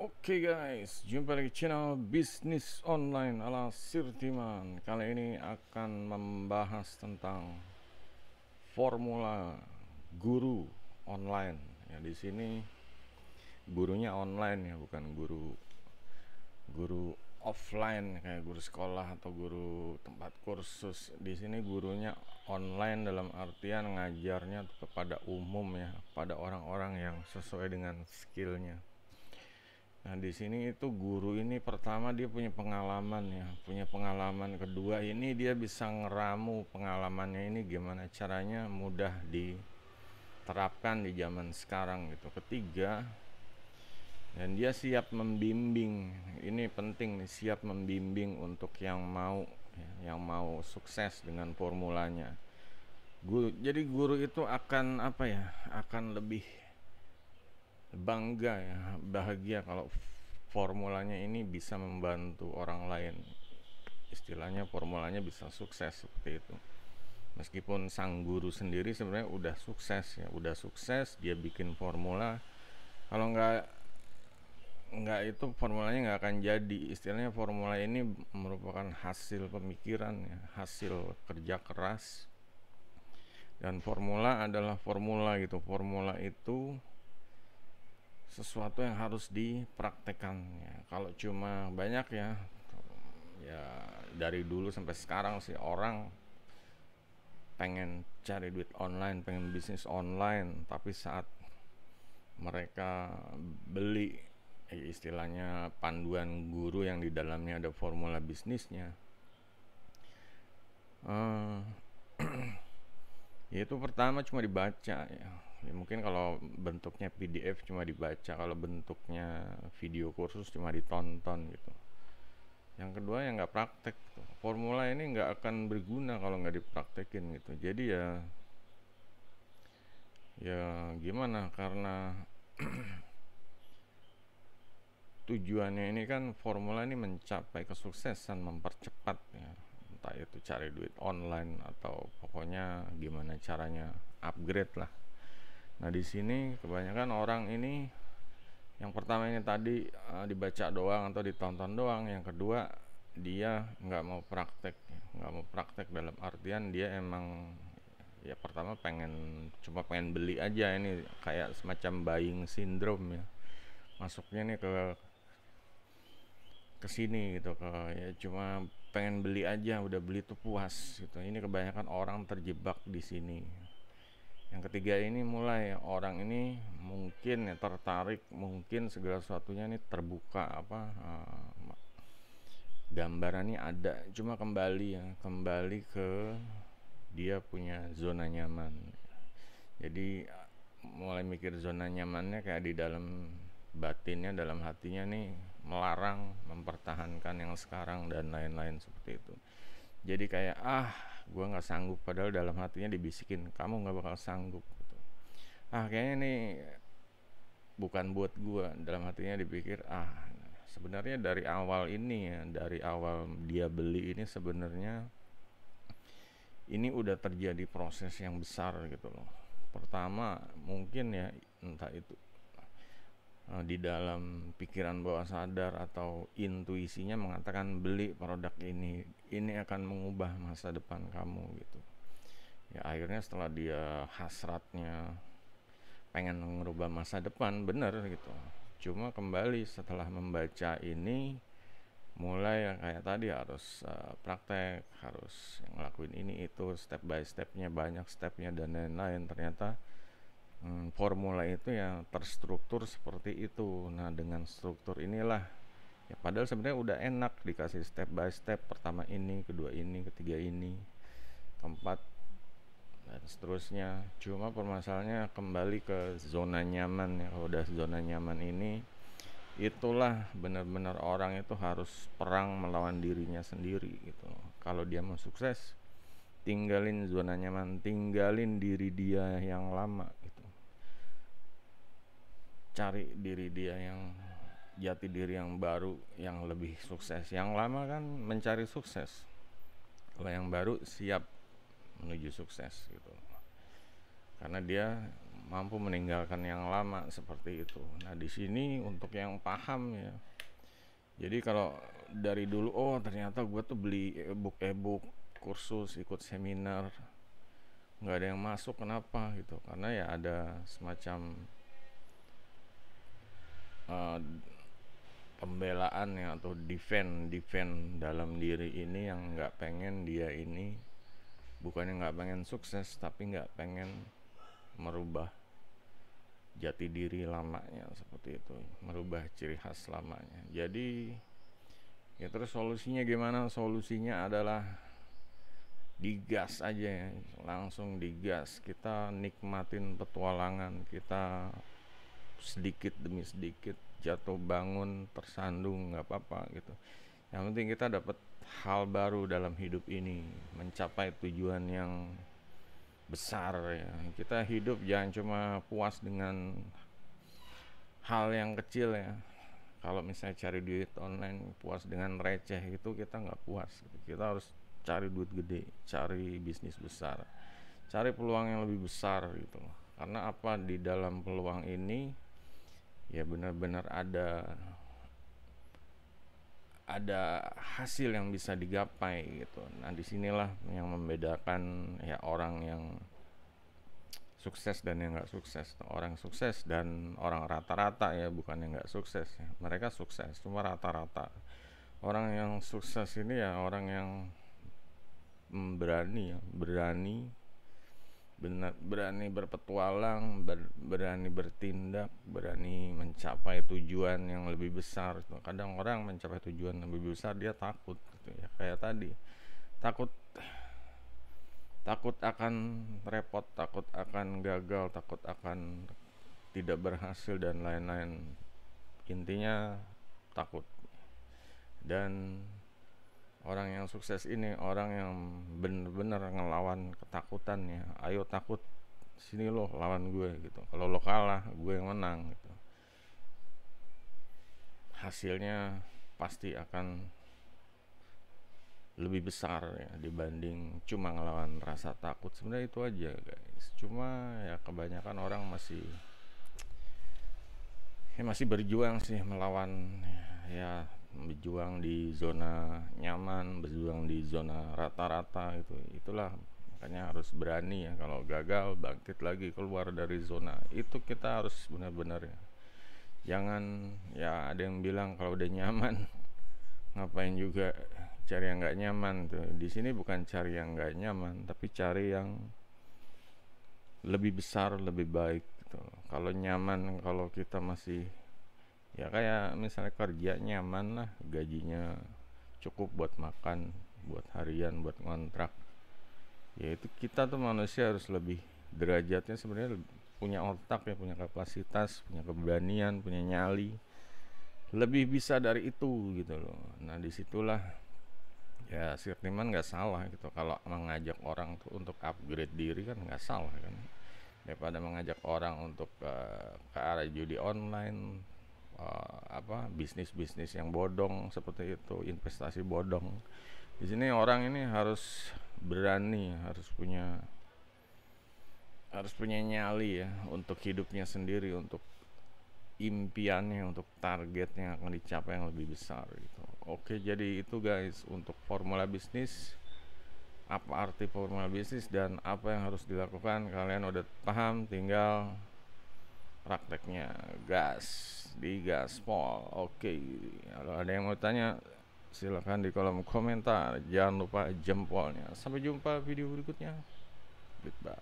Oke guys, jumpa lagi channel bisnis online ala Sirtiman. Kali ini akan membahas tentang formula guru online. Ya, di sini gurunya online ya, bukan guru offline kayak guru sekolah atau guru tempat kursus. Di sini gurunya online dalam artian ngajarnya kepada umum ya, pada orang-orang yang sesuai dengan skillnya. Nah, di sini itu guru ini pertama dia punya pengalaman ya, punya pengalaman. Kedua ini dia bisa ngeramu pengalamannya ini gimana caranya mudah diterapkan di zaman sekarang gitu. Ketiga, dan dia siap membimbing. Ini penting nih, siap membimbing untuk yang mau ya, yang mau sukses dengan formulanya. Jadi guru itu akan apa ya? Akan lebih bangga ya, bahagia kalau formulanya ini bisa membantu orang lain. Istilahnya formulanya bisa sukses seperti itu. Meskipun sang guru sendiri sebenarnya udah sukses ya, udah sukses dia bikin formula. Kalau nggak itu formulanya nggak akan jadi. Istilahnya formula ini merupakan hasil pemikiran ya, hasil kerja keras. Dan formula adalah formula gitu. Formula itu sesuatu yang harus dipraktekkan ya. Kalau cuma banyak ya dari dulu sampai sekarang sih orang pengen cari duit online, pengen bisnis online, tapi saat mereka beli istilahnya panduan guru yang di dalamnya ada formula bisnisnya, itu pertama cuma dibaca ya. Mungkin kalau bentuknya PDF cuma dibaca, kalau bentuknya video kursus cuma ditonton gitu. Yang kedua yang nggak praktek tuh. Formula ini nggak akan berguna kalau nggak dipraktekin gitu. Jadi ya gimana, karena tujuannya ini kan formula ini mencapai kesuksesan, mempercepat ya, entah itu cari duit online atau pokoknya gimana caranya upgrade lah. Nah, di sini kebanyakan orang ini yang pertama ini tadi dibaca doang atau ditonton doang. Yang kedua dia nggak mau praktek, nggak mau praktek dalam artian dia emang ya pertama cuma pengen beli aja. Ini kayak semacam buying syndrome ya, masuknya nih ke sini gitu, ya cuma pengen beli aja, udah beli tuh puas gitu. Ini kebanyakan orang terjebak di sini. Yang ketiga ini mulai orang ini mungkin ya tertarik, mungkin segala sesuatunya ini terbuka gambarannya ada, cuma kembali ke dia punya zona nyaman. Jadi mulai mikir zona nyamannya kayak di dalam batinnya, dalam hatinya nih melarang, mempertahankan yang sekarang dan lain-lain seperti itu. Jadi kayak gue nggak sanggup, padahal dalam hatinya dibisikin kamu nggak bakal sanggup gitu. Kayaknya nih bukan buat gue, dalam hatinya dipikir sebenarnya dari awal ini ya, dari awal dia beli ini sebenarnya ini udah terjadi proses yang besar gitu loh. Pertama mungkin ya, entah itu di dalam pikiran bawah sadar atau intuisinya mengatakan beli produk ini akan mengubah masa depan kamu gitu ya. Akhirnya setelah dia hasratnya pengen merubah masa depan, bener gitu, cuma kembali setelah membaca ini mulai kayak tadi harus praktek, harus ngelakuin ini itu, step by stepnya, banyak stepnya dan lain-lain. Ternyata formula itu ya terstruktur seperti itu. Nah, dengan struktur inilah ya, padahal sebenarnya udah enak dikasih step by step, pertama ini, kedua ini, ketiga ini, keempat dan seterusnya. Cuma permasalahannya kembali ke zona nyaman ya. Kalau udah zona nyaman ini, itulah benar-benar orang itu harus perang melawan dirinya sendiri gitu. Kalau dia mau sukses, tinggalin zona nyaman, tinggalin diri dia yang lama gitu. Cari diri dia yang jati diri yang baru, yang lebih sukses. Yang lama kan mencari sukses, kalau yang baru siap menuju sukses gitu, karena dia mampu meninggalkan yang lama seperti itu. Nah, di sini untuk yang paham ya. Jadi kalau dari dulu, oh ternyata gue tuh beli e-book, kursus, ikut seminar, nggak ada yang masuk, kenapa gitu? Karena ya ada semacam uh, pembelaan ya, atau defend dalam diri ini yang nggak pengen dia ini, bukannya nggak pengen sukses, tapi nggak pengen merubah jati diri lamanya seperti itu, merubah ciri khas lamanya. Jadi ya terus solusinya gimana? Solusinya adalah digas aja ya, langsung digas. Kita nikmatin petualangan kita, sedikit demi sedikit, jatuh bangun, tersandung, nggak apa-apa gitu. Yang penting kita dapat hal baru dalam hidup ini, mencapai tujuan yang besar ya. Kita hidup jangan cuma puas dengan hal yang kecil ya. Kalau misalnya cari duit online puas dengan receh, itu kita nggak puas gitu. Kita harus cari duit gede, cari bisnis besar, cari peluang yang lebih besar gitu loh. Karena apa, di dalam peluang ini ya benar-benar ada hasil yang bisa digapai gitu. Nah, disinilah yang membedakan ya orang yang sukses dan yang nggak sukses. Orang sukses dan orang rata-rata ya, bukan yang nggak sukses ya. Mereka sukses, cuma rata-rata. Orang yang sukses ini ya orang yang berani berpetualang, berani bertindak, berani mencapai tujuan yang lebih besar. Kadang orang mencapai tujuan yang lebih besar dia takut gitu ya, kayak tadi takut akan repot, takut akan gagal, takut akan tidak berhasil dan lain-lain. Intinya takut. Dan orang yang sukses ini orang yang benar-benar ngelawan ketakutannya. Ayo takut, sini lo lawan gue gitu. Kalau lo kalah, gue yang menang gitu. Hasilnya pasti akan lebih besar ya dibanding cuma ngelawan rasa takut. Sebenarnya itu aja guys. Cuma ya kebanyakan orang masih berjuang sih melawan ya, berjuang di zona nyaman, berjuang di zona rata-rata gitu. Itulah makanya harus berani ya, kalau gagal bangkit lagi, keluar dari zona itu. Kita harus benar-benar ya, jangan ya ada yang bilang kalau udah nyaman ngapain juga cari yang nggak nyaman tuh. Di sini bukan cari yang nggak nyaman, tapi cari yang lebih besar, lebih baik gitu. Kalau nyaman, kalau kita masih ya kayak misalnya kerja nyaman lah, gajinya cukup buat makan, buat harian, buat ngontrak, ya itu kita tuh manusia harus lebih derajatnya sebenarnya punya otak ya, punya kapasitas, punya keberanian, punya nyali, lebih bisa dari itu gitu loh. Nah disitulah ya Sirtiman nggak salah gitu kalau mengajak orang tuh untuk upgrade diri, kan nggak salah kan, daripada mengajak orang untuk ke arah judi online, bisnis yang bodong seperti itu, investasi bodong. Di sini orang ini harus berani, harus punya nyali ya untuk hidupnya sendiri, untuk impiannya, untuk targetnya akan dicapai yang lebih besar gitu. Oke, jadi itu guys untuk formula bisnis. Apa arti formula bisnis dan apa yang harus dilakukan, kalian udah paham, tinggal prakteknya gas di gaspol. Oke, kalau ada yang mau tanya silakan di kolom komentar, jangan lupa jempolnya. Sampai jumpa video berikutnya. Goodbye.